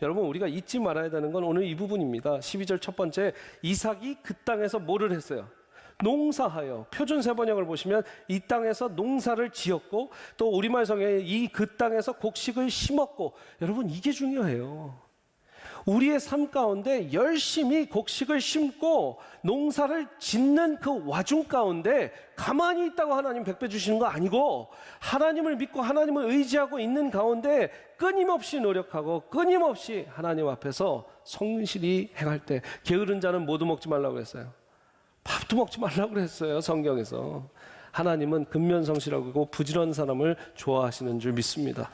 여러분 우리가 잊지 말아야 되는 건 오늘 이 부분입니다. 12절 첫 번째, 이삭이 그 땅에서 뭐를 했어요? 농사하여. 표준 세번역을 보시면 이 땅에서 농사를 지었고, 또 우리말 성경에 이 그 땅에서 곡식을 심었고. 여러분 이게 중요해요. 우리의 삶 가운데 열심히 곡식을 심고 농사를 짓는 그 와중 가운데 가만히 있다고 하나님 백배 주시는 거 아니고, 하나님을 믿고 하나님을 의지하고 있는 가운데 끊임없이 노력하고 끊임없이 하나님 앞에서 성실히 행할 때, 게으른 자는 모두 먹지 말라고 그랬어요. 밥도 먹지 말라고 그랬어요, 성경에서. 하나님은 근면성실하고 부지런한 사람을 좋아하시는 줄 믿습니다.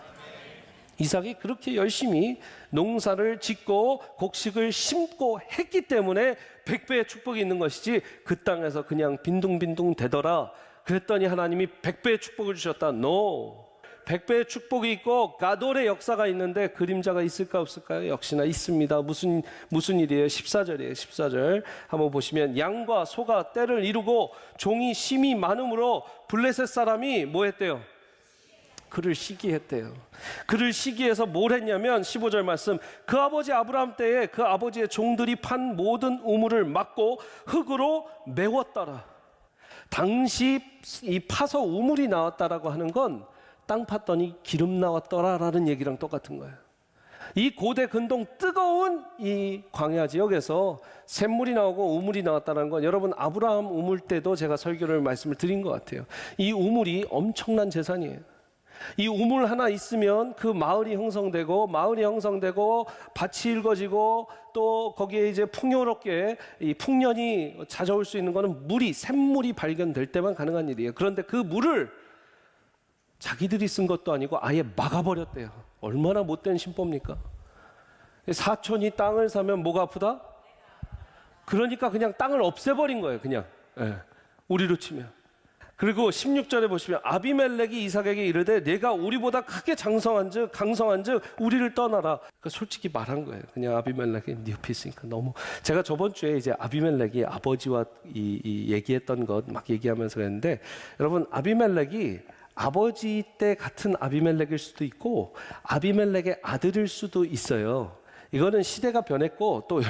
이삭이 그렇게 열심히 농사를 짓고 곡식을 심고 했기 때문에 100배의 축복이 있는 것이지, 그 땅에서 그냥 빈둥빈둥 되더라 그랬더니 하나님이 100배의 축복을 주셨다. No. 100배의 축복이 있고 가돌의 역사가 있는데 그림자가 있을까 없을까요? 역시나 있습니다. 무슨 일이에요? 14절이에요. 14절 한번 보시면, 양과 소가 떼를 이루고 종이 심이 많음으로 블레셋 사람이 뭐 했대요? 그를 시기했대요. 그를 시기해서 뭘 했냐면, 15절 말씀, 그 아버지 아브라함 때에 그 아버지의 종들이 판 모든 우물을 막고 흙으로 메웠더라. 당시 이 파서 우물이 나왔다라고 하는 건 땅 팠더니 기름 나왔더라라는 얘기랑 똑같은 거예요. 이 고대 근동 뜨거운 이 광야 지역에서 샘물이 나오고 우물이 나왔다는 건, 여러분 아브라함 우물 때도 제가 설교를 말씀을 드린 것 같아요. 이 우물이 엄청난 재산이에요. 이 우물 하나 있으면 그 마을이 형성되고 밭이 일궈지고, 또 거기에 이제 풍요롭게 이 풍년이 찾아올 수 있는 거는 샘물이 발견될 때만 가능한 일이에요. 그런데 그 물을 자기들이 쓴 것도 아니고 아예 막아버렸대요. 얼마나 못된 신법입니까? 사촌이 땅을 사면 뭐가 아프다? 그러니까 그냥 땅을 없애버린 거예요. 그냥 우리로 치면. 그리고 16절에 보시면, 아비멜렉이 이삭에게 이르되 내가 우리보다 크게 강성한즉 우리를 떠나라. 그러니까 솔직히 말한 거예요. 그냥 아비멜렉이 네 옆에 있으니까 너무. 제가 저번 주에 이제 아비멜렉이 아버지와 이 얘기했던 것 막 얘기하면서 그랬는데, 여러분 아비멜렉이 아버지 때 같은 아비멜렉일 수도 있고 아비멜렉의 아들일 수도 있어요. 이거는 시대가 변했고 또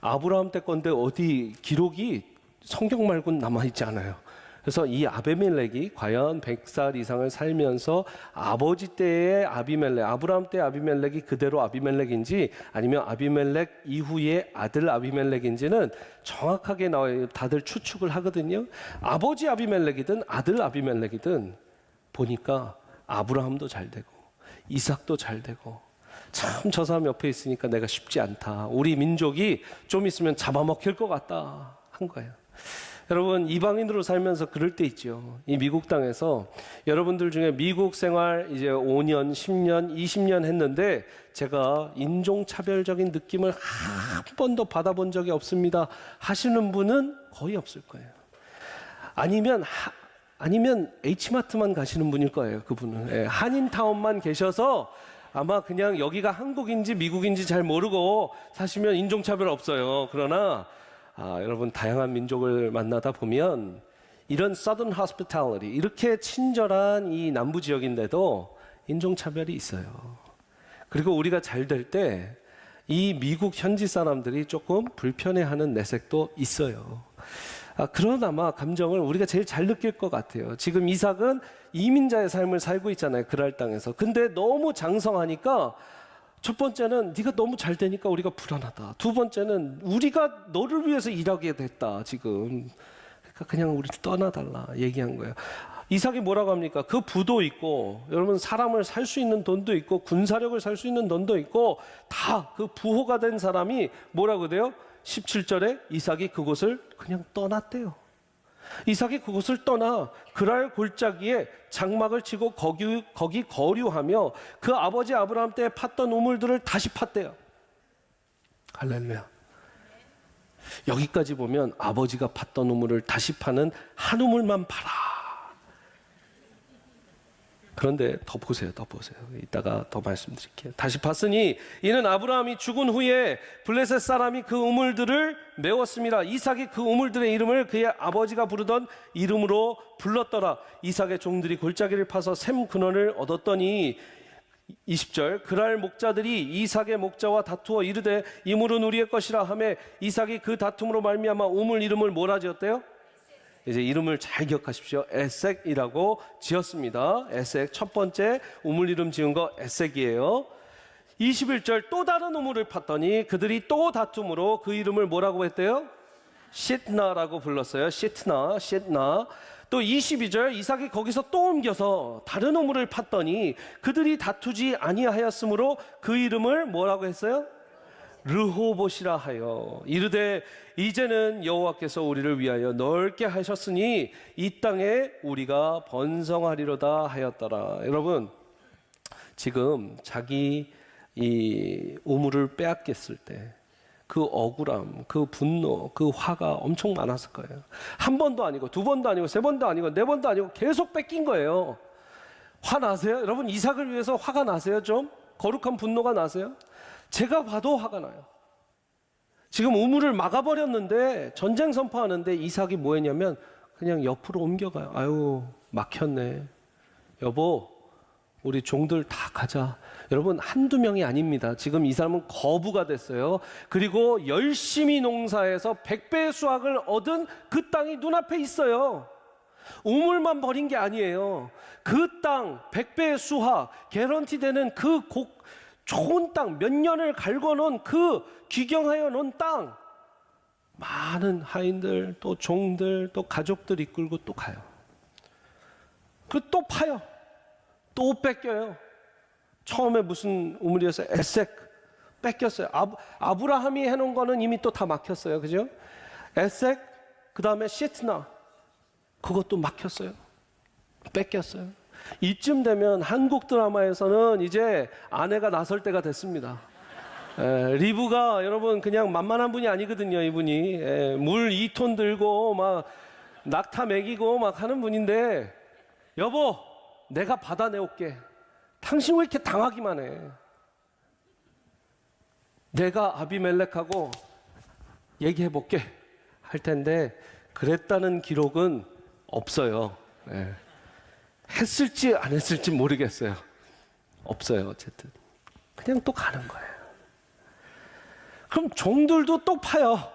아브라함 때 건데 어디 기록이 성경 말고는 남아있지 않아요. 그래서 이 아비멜렉이 과연 100살 이상을 살면서 아버지 때의 아비멜렉, 아브라함 때 아비멜렉이 그대로 아비멜렉인지, 아니면 아비멜렉 이후의 아들 아비멜렉인지는 정확하게 나와요. 다들 추측을 하거든요. 아버지 아비멜렉이든 아들 아비멜렉이든 보니까 아브라함도 잘 되고 이삭도 잘 되고, 참 저 사람 옆에 있으니까 내가 쉽지 않다, 우리 민족이 좀 있으면 잡아먹힐 것 같다 한 거예요. 여러분 이방인으로 살면서 그럴 때 있죠. 이 미국 땅에서 여러분들 중에 미국 생활 이제 5년, 10년, 20년 했는데 제가 인종차별적인 느낌을 한 번도 받아본 적이 없습니다 하시는 분은 거의 없을 거예요. 아니면 H마트만 가시는 분일 거예요. 그분은 한인타운만 계셔서 아마 그냥 여기가 한국인지 미국인지 잘 모르고 사시면 인종차별 없어요. 그러나 여러분 다양한 민족을 만나다 보면 이런 Southern Hospitality, 이렇게 친절한 이 남부 지역인데도 인종차별이 있어요. 그리고 우리가 잘 될 때 이 미국 현지 사람들이 조금 불편해하는 내색도 있어요. 그러나마 감정을 우리가 제일 잘 느낄 것 같아요. 지금 이삭은 이민자의 삶을 살고 있잖아요, 그랄 땅에서. 근데 너무 장성하니까, 첫 번째는 네가 너무 잘 되니까 우리가 불안하다. 두 번째는 우리가 너를 위해서 일하게 됐다 지금. 그러니까 그냥 우리를 떠나달라 얘기한 거예요. 이삭이 뭐라고 합니까? 그 부도 있고, 여러분 사람을 살 수 있는 돈도 있고 군사력을 살 수 있는 돈도 있고, 다 그 부호가 된 사람이 뭐라고 돼요? 17절에 이삭이 그곳을 그냥 떠났대요. 이삭이 그곳을 떠나 그랄 골짜기에 장막을 치고 거기 거류하며 그 아버지 아브라함 때 팠던 우물들을 다시 팠대요. 할렐루야. 여기까지 보면 아버지가 팠던 우물을 다시 파는 한 우물만 파라. 그런데 더 보세요. 이따가 더 말씀드릴게요. 다시 봤으니 이는 아브라함이 죽은 후에 블레셋 사람이 그 우물들을 메웠습니다. 이삭이 그 우물들의 이름을 그의 아버지가 부르던 이름으로 불렀더라. 이삭의 종들이 골짜기를 파서 샘 근원을 얻었더니 20절 그날 목자들이 이삭의 목자와 다투어 이르되 이 물은 우리의 것이라 하매 이삭이 그 다툼으로 말미암아 우물 이름을 뭐라 지었대요? 이제 이름을 잘 기억하십시오. 에색이라고 지었습니다. 에색 첫 번째 우물 이름 지은 거 에색이에요. 21절 또 다른 우물을 팠더니 그들이 또 다툼으로 그 이름을 뭐라고 했대요? 시트나라고 불렀어요. 시트나. 또 22절 이삭이 거기서 또 옮겨서 다른 우물을 팠더니 그들이 다투지 아니하였으므로 그 이름을 뭐라고 했어요? 르호봇이라 하여 이르되 이제는 여호와께서 우리를 위하여 넓게 하셨으니 이 땅에 우리가 번성하리로다 하였더라. 여러분 지금 자기 이 우물을 빼앗겼을 때 그 억울함, 그 분노, 그 화가 엄청 많았을 거예요. 한 번도 아니고 두 번도 아니고 세 번도 아니고 네 번도 아니고 계속 뺏긴 거예요. 화 나세요? 여러분 이삭을 위해서 화가 나세요? 좀 거룩한 분노가 나세요? 제가 봐도 화가 나요. 지금 우물을 막아버렸는데 전쟁 선포하는데 이삭이 뭐 했냐면 그냥 옆으로 옮겨가요. 아유 막혔네. 여보 우리 종들 다 가자. 여러분 한두 명이 아닙니다. 지금 이 사람은 거부가 됐어요. 그리고 열심히 농사해서 100배의 수확을 얻은 그 땅이 눈앞에 있어요. 우물만 버린 게 아니에요. 그 땅 100배의 수확 개런티 되는 그 좋은 땅 몇 년을 갈궈놓은 그 귀경하여 놓은 땅 많은 하인들 또 종들 또 가족들 이끌고 또 가요. 그 또 파요. 또 뺏겨요. 처음에 무슨 우물이었어요? 에색 뺏겼어요. 아브라함이 해놓은 거는 이미 또 다 막혔어요. 그죠? 에색 그 다음에 시트나 그것도 막혔어요. 뺏겼어요. 이쯤 되면 한국 드라마에서는 이제 아내가 나설 때가 됐습니다. 리브가 여러분 그냥 만만한 분이 아니거든요. 이분이 물 2톤 들고 막 낙타 먹이고 막 하는 분인데 여보 내가 받아내올게. 당신 왜 이렇게 당하기만 해? 내가 아비멜렉하고 얘기해볼게 할 텐데 그랬다는 기록은 없어요. 했을지 안 했을지 모르겠어요. 없어요. 어쨌든 그냥 또 가는 거예요. 그럼 종들도 또 파요.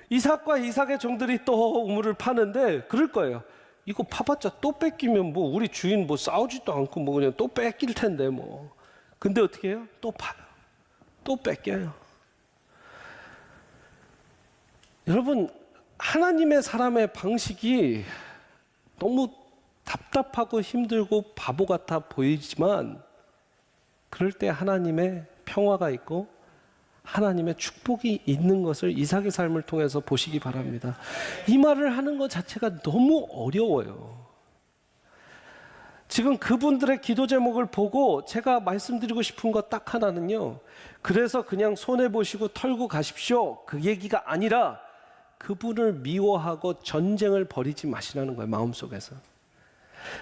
이삭과 이삭의 종들이 또 우물을 파는데 그럴 거예요. 이거 파봤자 또 뺏기면 뭐 우리 주인 뭐 싸우지도 않고 뭐 그냥 또 뺏길 텐데 뭐. 근데 어떻게 해요? 또 파요. 또 뺏겨요. 여러분 하나님의 사람의 방식이 너무 답답하고 힘들고 바보 같아 보이지만 그럴 때 하나님의 평화가 있고 하나님의 축복이 있는 것을 이삭의 삶을 통해서 보시기 바랍니다. 이 말을 하는 것 자체가 너무 어려워요. 지금 그분들의 기도 제목을 보고 제가 말씀드리고 싶은 것 딱 하나는요. 그래서 그냥 손해보시고 털고 가십시오. 그 얘기가 아니라 그분을 미워하고 전쟁을 벌이지 마시라는 거예요. 마음속에서.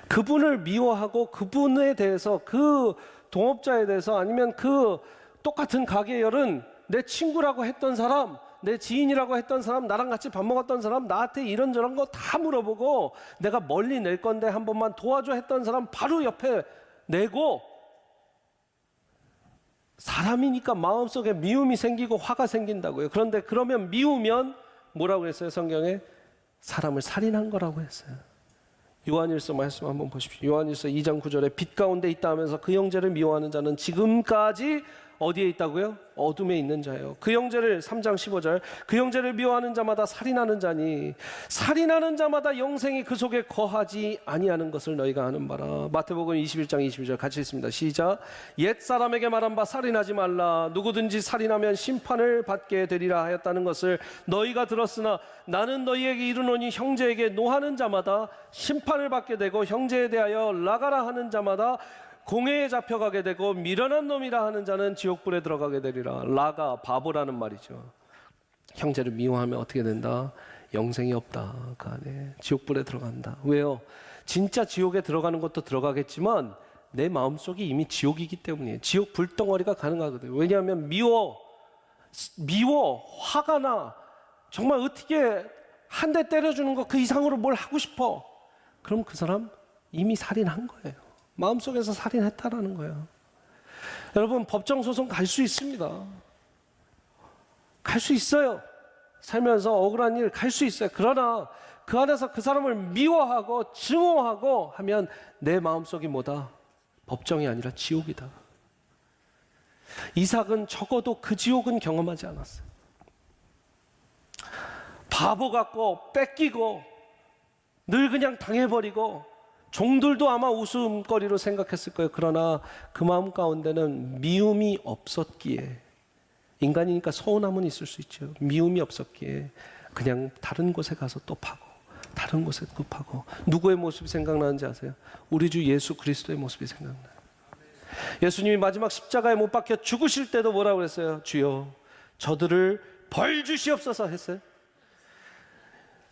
그분을 미워하고 그분에 대해서 그 동업자에 대해서 아니면 그 똑같은 가게 열은 내 친구라고 했던 사람, 내 지인이라고 했던 사람, 나랑 같이 밥 먹었던 사람, 나한테 이런저런 거 다 물어보고 내가 멀리 낼 건데 한 번만 도와줘 했던 사람 바로 옆에 내고 사람이니까 마음속에 미움이 생기고 화가 생긴다고요. 그런데 그러면 미우면 뭐라고 했어요? 성경에 사람을 살인한 거라고 했어요. 요한일서 말씀 한번 보십시오. 요한일서 2장 9절에 빛 가운데 있다 하면서 그 형제를 미워하는 자는 지금까지 어디에 있다고요? 어둠에 있는 자예요. 그 형제를 3장 15절 그 형제를 미워하는 자마다 살인하는 자니 살인하는 자마다 영생이 그 속에 거하지 아니하는 것을 너희가 아는 바라. 마태복음 21장 22절 같이 읽습니다. 시작. 옛사람에게 말한 바 살인하지 말라. 누구든지 살인하면 심판을 받게 되리라 하였다는 것을 너희가 들었으나 나는 너희에게 이르노니 형제에게 노하는 자마다 심판을 받게 되고 형제에 대하여 나가라 하는 자마다 공회에 잡혀가게 되고 미련한 놈이라 하는 자는 지옥불에 들어가게 되리라. 라가 바보라는 말이죠. 형제를 미워하면 어떻게 된다? 영생이 없다. 그 안에 지옥불에 들어간다. 왜요? 진짜 지옥에 들어가는 것도 들어가겠지만 내 마음속이 이미 지옥이기 때문이에요. 지옥 불덩어리가 가능하거든요. 왜냐하면 미워 화가 나 정말 어떻게 한 대 때려주는 거 그 이상으로 뭘 하고 싶어. 그럼 그 사람 이미 살인한 거예요. 마음속에서 살인했다라는 거예요. 여러분, 법정 소송 갈 수 있습니다. 갈 수 있어요. 살면서 억울한 일 갈 수 있어요. 그러나 그 안에서 그 사람을 미워하고 증오하고 하면 내 마음속이 뭐다? 법정이 아니라 지옥이다. 이삭은 적어도 그 지옥은 경험하지 않았어요. 바보 같고 뺏기고 늘 그냥 당해버리고 종들도 아마 웃음거리로 생각했을 거예요. 그러나 그 마음 가운데는 미움이 없었기에, 인간이니까 서운함은 있을 수 있죠. 미움이 없었기에 그냥 다른 곳에 가서 또 파고 다른 곳에 또 파고. 누구의 모습이 생각나는지 아세요? 우리 주 예수 그리스도의 모습이 생각나요. 예수님이 마지막 십자가에 못 박혀 죽으실 때도 뭐라고 그랬어요? 주여 저들을 벌 주시옵소서 했어요.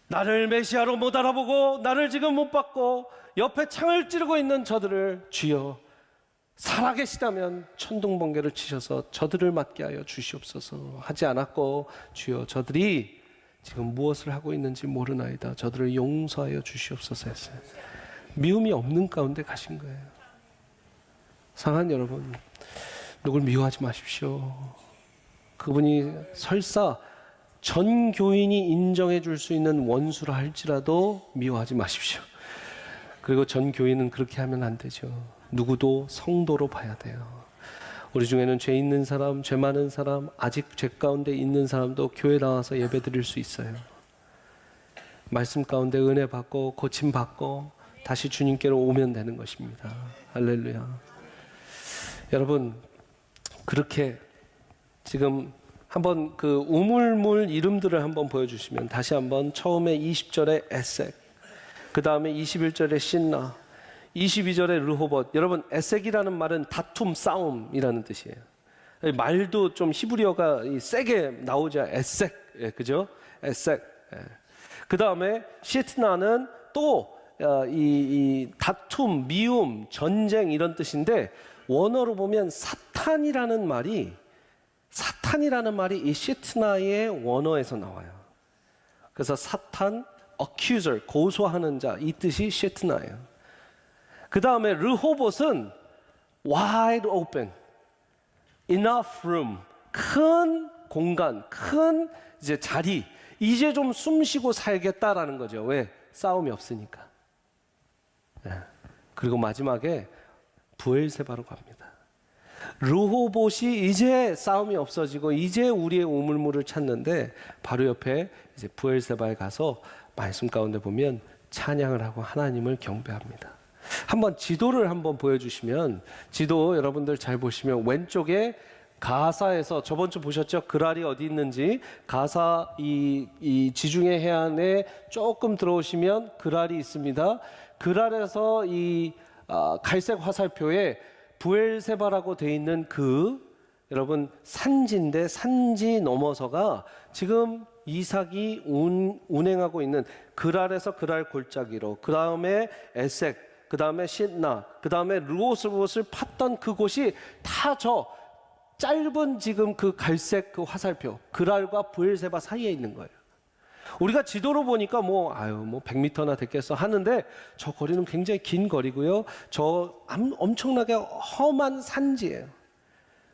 나를 메시아로 못 알아보고 나를 지금 못 받고 옆에 창을 찌르고 있는 저들을 주여 살아계시다면 천둥번개를 치셔서 저들을 맞게 하여 주시옵소서 하지 않았고, 주여 저들이 지금 무엇을 하고 있는지 모르나이다, 저들을 용서하여 주시옵소서 했어요. 미움이 없는 가운데 가신 거예요. 사랑하는 여러분, 누굴 미워하지 마십시오. 그분이 설사 전 교인이 인정해 줄 수 있는 원수라 할지라도 미워하지 마십시오. 그리고 전 교인은 그렇게 하면 안 되죠. 누구도 성도로 봐야 돼요. 우리 중에는 죄 있는 사람, 죄 많은 사람, 아직 죄 가운데 있는 사람도 교회 나와서 예배 드릴 수 있어요. 말씀 가운데 은혜 받고 고침 받고 다시 주님께로 오면 되는 것입니다. 할렐루야. 여러분, 그렇게 지금 한번 그 우물물 이름들을 한번 보여주시면, 다시 한번 처음에 20절에 에색, 그 다음에 21절에 신나, 22절에 르호봇. 여러분, 에색이라는 말은 다툼, 싸움이라는 뜻이에요. 말도 좀 히브리어가 세게 나오자 에색, 예, 그죠? 에색. 예. 그 다음에 시트나는 또 이 다툼, 미움, 전쟁 이런 뜻인데, 원어로 보면 사탄이라는 말이 이 시트나의 원어에서 나와요. 그래서 사탄, accuser, 고소하는 자, 이 뜻이 시트나예요. 그 다음에 르호봇은 wide open, enough room, 큰 공간, 큰 이제 자리, 이제 좀 숨 쉬고 살겠다라는 거죠. 왜? 싸움이 없으니까. 네. 그리고 마지막에 브엘세바로 갑니다. 르호봇이 이제 싸움이 없어지고 이제 우리의 우물물을 찾는데, 바로 옆에 이제 브엘세바에 가서 말씀 가운데 보면 찬양을 하고 하나님을 경배합니다. 한번 지도를 한번 보여주시면, 지도 여러분들 잘 보시면 왼쪽에 가사에서 저번 주 보셨죠? 그랄이 어디 있는지. 가사 이 지중해 해안에 조금 들어오시면 그랄이 있습니다. 그랄에서 이 갈색 화살표에 브엘세바라고 돼 있는 그 여러분 산지인데, 산지 넘어서가 지금 이삭이 운행하고 있는 그랄에서 그랄 골짜기로, 그 다음에 에색, 그 다음에 신나, 그 다음에 르호봇을 팠던 그곳이 다 저 짧은 지금 그 갈색 그 화살표 그랄과 브엘세바 사이에 있는 거예요. 우리가 지도로 보니까 뭐 100m나 됐겠어 하는데, 저 거리는 굉장히 긴 거리고요. 저 엄청나게 험한 산지예요.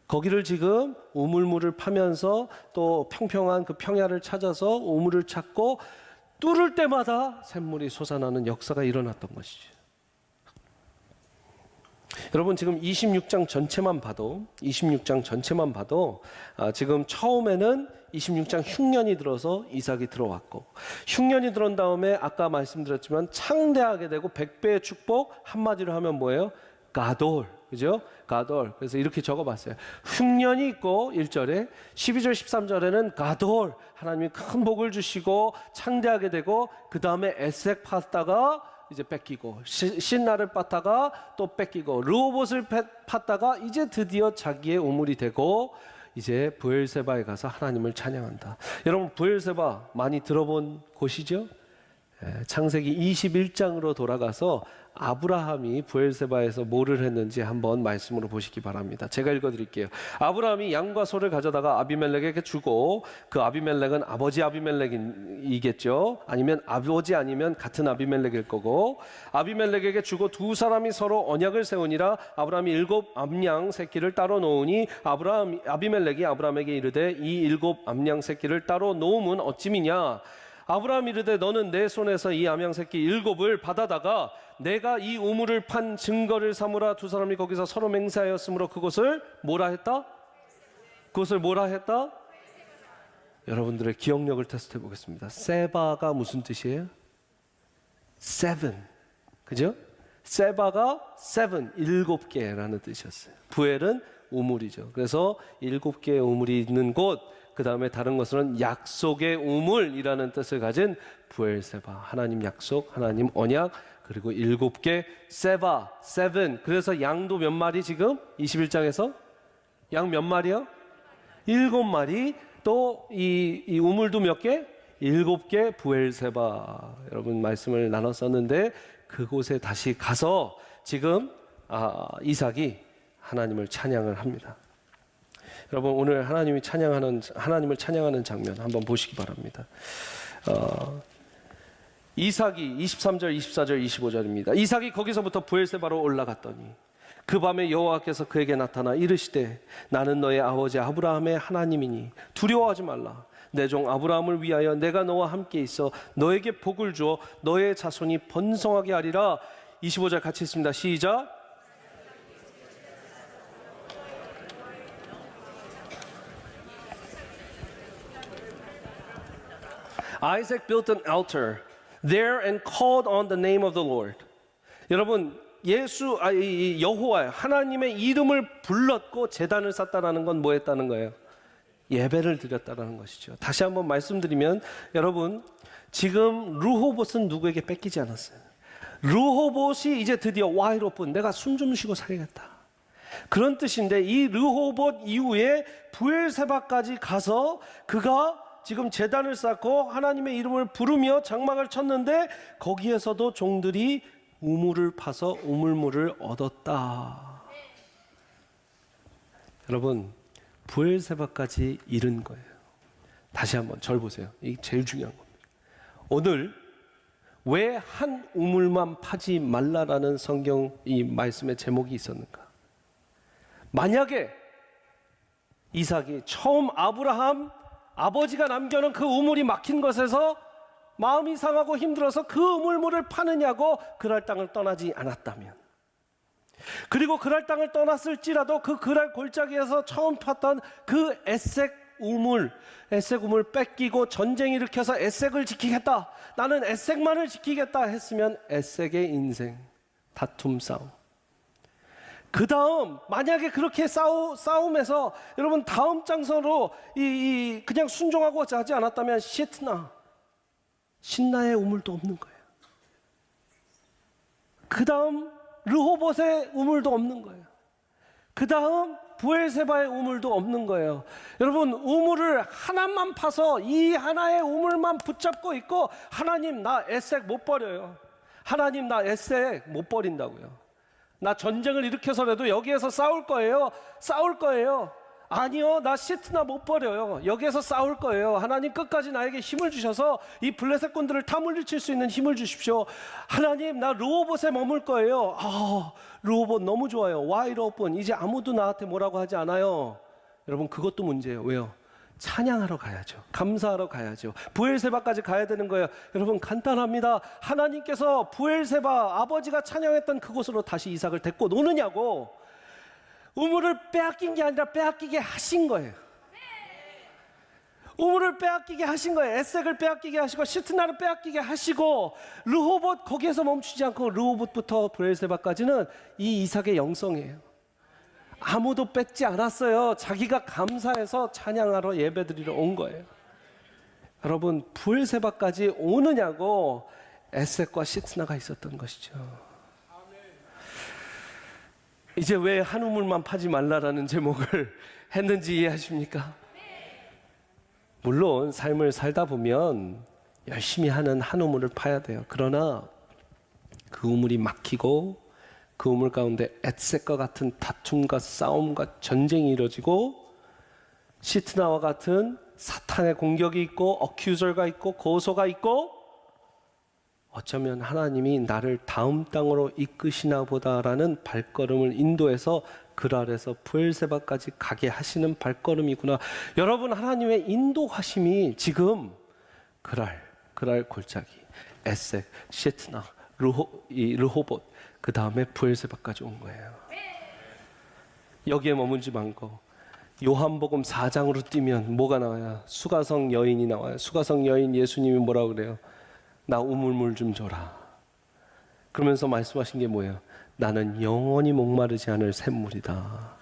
거기를 지금 우물물을 파면서 또 평평한 그 평야를 찾아서 우물을 찾고 뚫을 때마다 샘물이 솟아나는 역사가 일어났던 것이죠. 여러분, 지금 26장 전체만 봐도 지금 처음에는 26장 흉년이 들어서 이삭이 들어왔고, 흉년이 들어온 다음에 아까 말씀드렸지만 창대하게 되고 100배의 축복, 한마디로 하면 뭐예요? 가돌, 그죠? 가돌. 그래서 이렇게 적어봤어요. 흉년이 있고 1절에, 12절 13절에는 가돌, 하나님이 큰 복을 주시고 창대하게 되고, 그 다음에 에색 팠다가 이제 뺏기고, 신나를 팠다가 또 뺏기고, 르호봇을 팠다가 이제 드디어 자기의 우물이 되고, 이제 브엘세바에 가서 하나님을 찬양한다. 여러분, 브엘세바 많이 들어본 곳이죠? 창세기 21장으로 돌아가서 아브라함이 브엘세바에서 뭐를 했는지 한번 말씀으로 보시기 바랍니다. 제가 읽어드릴게요. 아브라함이 양과 소를 가져다가 아비멜렉에게 주고, 그 아비멜렉은 아버지 아비멜렉이겠죠. 아니면 아버지 아니면 같은 아비멜렉일 거고, 아비멜렉에게 주고 두 사람이 서로 언약을 세우니라. 아브라함이 7 암양 새끼를 따로 놓으니 아비멜렉이 아브라함에게 이르되 이 7 암양 새끼를 따로 놓음은 어찌미냐. 아브라함이 이르되 너는 내 손에서 이 암양 새끼 7을 받아다가 내가 이 우물을 판 증거를 삼으라. 두 사람이 거기서 서로 맹세하였으므로 그곳을 뭐라 했다? 그곳을 뭐라 했다? 여러분들의 기억력을 테스트해 보겠습니다. 세바가 무슨 뜻이에요? seven, 그죠? 세바가 seven, 7개라는 뜻이었어요. 부엘은 우물이죠. 그래서 7개의 우물이 있는 곳, 그 다음에 다른 것은 약속의 우물이라는 뜻을 가진 부엘세바, 하나님 약속, 하나님 언약, 그리고 7개 세바, seven. 그래서 양도 몇 마리 지금 21장에서 양 몇 마리요? 7마리. 또 이 우물도 몇 개? 7개 부엘세바. 여러분 말씀을 나눴었는데 그곳에 다시 가서 지금 이삭이 하나님을 찬양을 합니다. 여러분 오늘 하나님을 찬양하는 장면 한번 보시기 바랍니다. 이삭이 23절, 24절, 25절입니다. 이삭이 거기서부터 브엘세바로 올라갔더니 그 밤에 여호와께서 그에게 나타나 이르시되 나는 너의 아버지 아브라함의 하나님이니 두려워하지 말라. 내 종 아브라함을 위하여 내가 너와 함께 있어 너에게 복을 주어 너의 자손이 번성하게 하리라. 25절 같이 읽습니다. 시작. Isaac built an altar there and called on the name of the Lord. 여러분 여호와 하나님의 이름을 불렀고 제단을 쌓다라는 건 뭐 했다는 거예요? 예배를 드렸다라는 것이죠. 다시 한번 말씀드리면 여러분 지금 르호봇은 누구에게 뺏기지 않았어요. 르호봇이 이제 드디어 와이로폰 내가 숨 좀 쉬고 살겠다 그런 뜻인데, 이 르호봇 이후에 브엘세바까지 가서 그가 지금 제단을 쌓고 하나님의 이름을 부르며 장막을 쳤는데 거기에서도 종들이 우물을 파서 우물물을 얻었다. 여러분 브엘세바까지 이른 거예요. 다시 한번 절 보세요. 이게 제일 중요한 겁니다. 오늘 왜 한 우물만 파지 말라라는 성경 이 말씀의 제목이 있었는가? 만약에 이삭이 처음 아브라함 아버지가 남겨놓은 그 우물이 막힌 것에서 마음이 상하고 힘들어서 그 우물물을 파느냐고 그랄 땅을 떠나지 않았다면, 그리고 그랄 땅을 떠났을지라도 그 그랄 골짜기에서 처음 팠던 그 에색 우물 뺏기고 전쟁 일으켜서 에색을 지키겠다, 나는 에색만을 지키겠다 했으면 에색의 인생, 다툼 싸움. 그 다음 만약에 그렇게 싸움에서 여러분 다음 장소로 그냥 순종하고 하지 않았다면 신나의 우물도 없는 거예요. 그 다음 르호봇의 우물도 없는 거예요. 그 다음 브엘세바의 우물도 없는 거예요. 여러분 우물을 하나만 파서 이 하나의 우물만 붙잡고 있고 하나님 나 에색 못 버려요. 하나님 나 에색 못 버린다고요. 나 전쟁을 일으켜서라도 여기에서 싸울 거예요. 아니요, 나 시트나 못 버려요. 여기에서 싸울 거예요. 하나님 끝까지 나에게 힘을 주셔서 이 블레셋군들을 타물리칠 수 있는 힘을 주십시오. 하나님 나 르호봇에 머물 거예요. 르호봇 너무 좋아요. 와이드 오픈. 이제 아무도 나한테 뭐라고 하지 않아요. 여러분 그것도 문제예요. 왜요? 찬양하러 가야죠. 감사하러 가야죠. 브엘세바까지 가야 되는 거예요. 여러분 간단합니다. 하나님께서 브엘세바 아버지가 찬양했던 그곳으로 다시 이삭을 데리고 노느냐고. 우물을 빼앗긴 게 아니라 빼앗기게 하신 거예요. 우물을 빼앗기게 하신 거예요. 에색을 빼앗기게 하시고 시트나를 빼앗기게 하시고 르호봇 거기에서 멈추지 않고 르호봇부터 브엘세바까지는 이 이삭의 영성이에요. 아무도 뺏지 않았어요. 자기가 감사해서 찬양하러 예배드리러 온 거예요. 여러분 브엘세바까지 오느냐고 에색과 시트나가 있었던 것이죠. 이제 왜 한 우물만 파지 말라라는 제목을 했는지 이해하십니까? 물론 삶을 살다 보면 열심히 하는 한 우물을 파야 돼요. 그러나 그 우물이 막히고 그 우물 가운데 에셋과 같은 다툼과 싸움과 전쟁이 이루어지고 시트나와 같은 사탄의 공격이 있고 어큐저가 있고 고소가 있고 어쩌면 하나님이 나를 다음 땅으로 이끄시나 보다라는 발걸음을 인도해서 그랄에서 브엘세바까지 가게 하시는 발걸음이구나. 여러분, 하나님의 인도하심이 지금 그랄 골짜기, 에셋, 시트나, 르호봇, 그 다음에 브엘세바까지 온 거예요. 여기에 머문지 말고 요한복음 4장으로 뛰면 뭐가 나와요? 수가성 여인이 나와요. 수가성 여인 예수님이 뭐라고 그래요? 나 우물물 좀 줘라. 그러면서 말씀하신 게 뭐예요? 나는 영원히 목마르지 않을 샘물이다.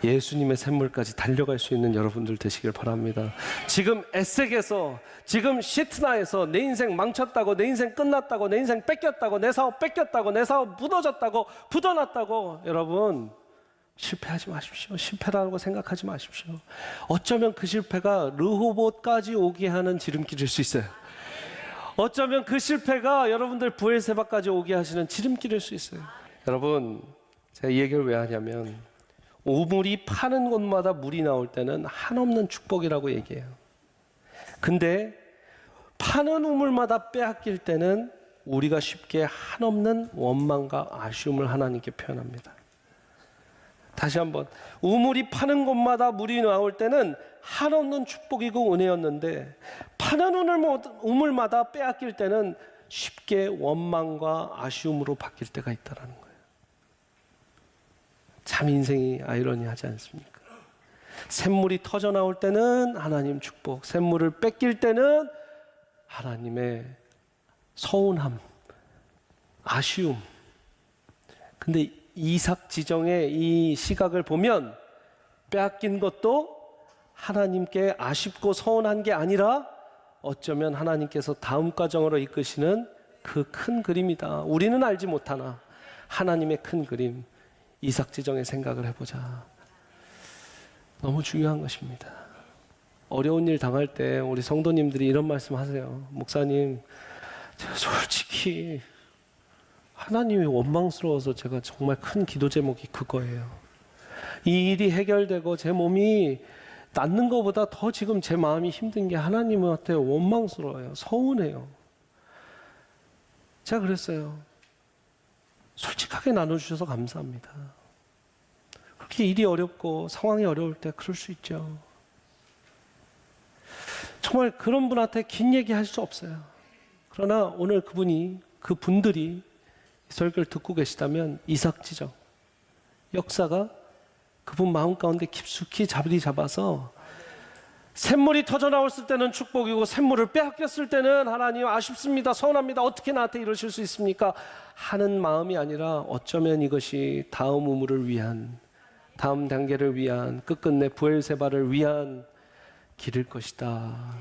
예수님의 샘물까지 달려갈 수 있는 여러분들 되시길 바랍니다. 지금 에섹에서, 지금 시트나에서 내 인생 망쳤다고, 내 인생 끝났다고, 내 인생 뺏겼다고, 내 사업 뺏겼다고, 내 사업 무너졌다고, 부도났다고, 여러분 실패하지 마십시오. 실패라고 생각하지 마십시오. 어쩌면 그 실패가 르호봇까지 오게 하는 지름길일 수 있어요. 어쩌면 그 실패가 여러분들 브엘세바까지 오게 하시는 지름길일 수 있어요. 여러분, 제가 이 얘기를 왜 하냐면 우물이 파는 곳마다 물이 나올 때는 한없는 축복이라고 얘기해요. 근데 파는 우물마다 빼앗길 때는 우리가 쉽게 한없는 원망과 아쉬움을 하나님께 표현합니다. 다시 한번, 우물이 파는 곳마다 물이 나올 때는 한없는 축복이고 은혜였는데 파는 우물마다 빼앗길 때는 쉽게 원망과 아쉬움으로 바뀔 때가 있다는 거예요. 참 인생이 아이러니하지 않습니까? 샘물이 터져 나올 때는 하나님 축복, 샘물을 뺏길 때는 하나님의 서운함, 아쉬움. 근데 이삭 지정의 이 시각을 보면 빼앗긴 것도 하나님께 아쉽고 서운한 게 아니라 어쩌면 하나님께서 다음 과정으로 이끄시는 그 큰 그림이다. 우리는 알지 못하나 하나님의 큰 그림, 이삭 지정의 생각을 해보자. 너무 중요한 것입니다. 어려운 일 당할 때 우리 성도님들이 이런 말씀 하세요. 목사님, 제가 솔직히 하나님이 원망스러워서 제가 정말 큰 기도 제목이 그거예요. 이 일이 해결되고 제 몸이 낫는 것보다 더 지금 제 마음이 힘든 게 하나님한테 원망스러워요. 서운해요. 제가 그랬어요. 솔직하게 나눠주셔서 감사합니다. 그렇게 일이 어렵고 상황이 어려울 때 그럴 수 있죠. 정말 그런 분한테 긴 얘기할 수 없어요. 그러나 오늘 그분들이 설교를 듣고 계시다면 이삭 지정 역사가 그분 마음 가운데 깊숙이 자리 잡아서 샘물이 터져 나왔을 때는 축복이고 샘물을 빼앗겼을 때는 하나님 아쉽습니다, 서운합니다, 어떻게 나한테 이러실 수 있습니까? 하는 마음이 아니라 어쩌면 이것이 다음 우물을 위한, 다음 단계를 위한, 끝끝내 브엘세바를 위한 길일 것이다.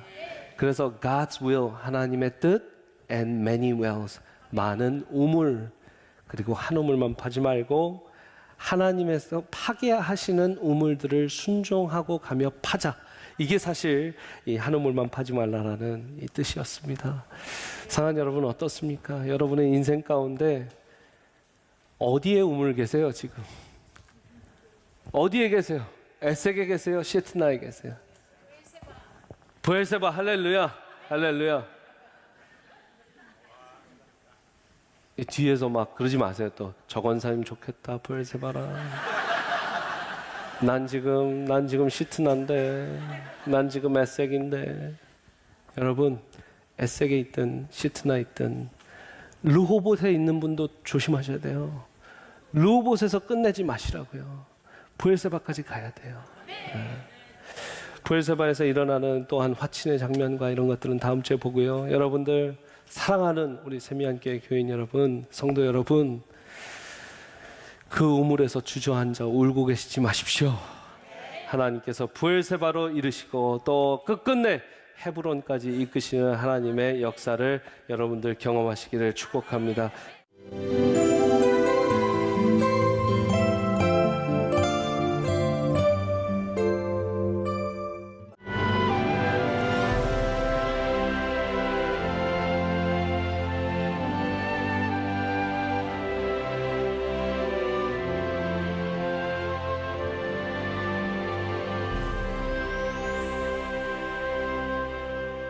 그래서 God's will, 하나님의 뜻, and many wells, 많은 우물, 그리고 한 우물만 파지 말고 하나님께서 파괴하시는 우물들을 순종하고 가며 파자. 이게 사실 이 한 우물만 파지 말라라는 이 뜻이었습니다. 사랑하는 여러분, 어떻습니까? 여러분의 인생 가운데 어디에 우물 계세요 지금? 어디에 계세요? 에섹에 계세요? 시트나에 계세요? 브엘세바. 할렐루야, 할렐루야. 뒤에서 막 그러지 마세요. 또 저건사님 좋겠다, 브엘세바라. 난 지금 시트나인데, 난 지금 에섹인데. 여러분, 에섹에 있든 시트나에 있든 르호봇에 있는 분도 조심하셔야 돼요. 르호봇에서 끝내지 마시라고요. 브엘세바까지 가야 돼요. 브엘세바에서 일어나는 또한 화친의 장면과 이런 것들은 다음 주에 보고요. 여러분들, 사랑하는 우리 세미한교회 교인 여러분, 성도 여러분, 그 우물에서 주저앉아 울고 계시지 마십시오. 하나님께서 브엘세바로 이르시고 또 끝끝내 헤브론까지 이끄시는 하나님의 역사를 여러분들 경험하시기를 축복합니다.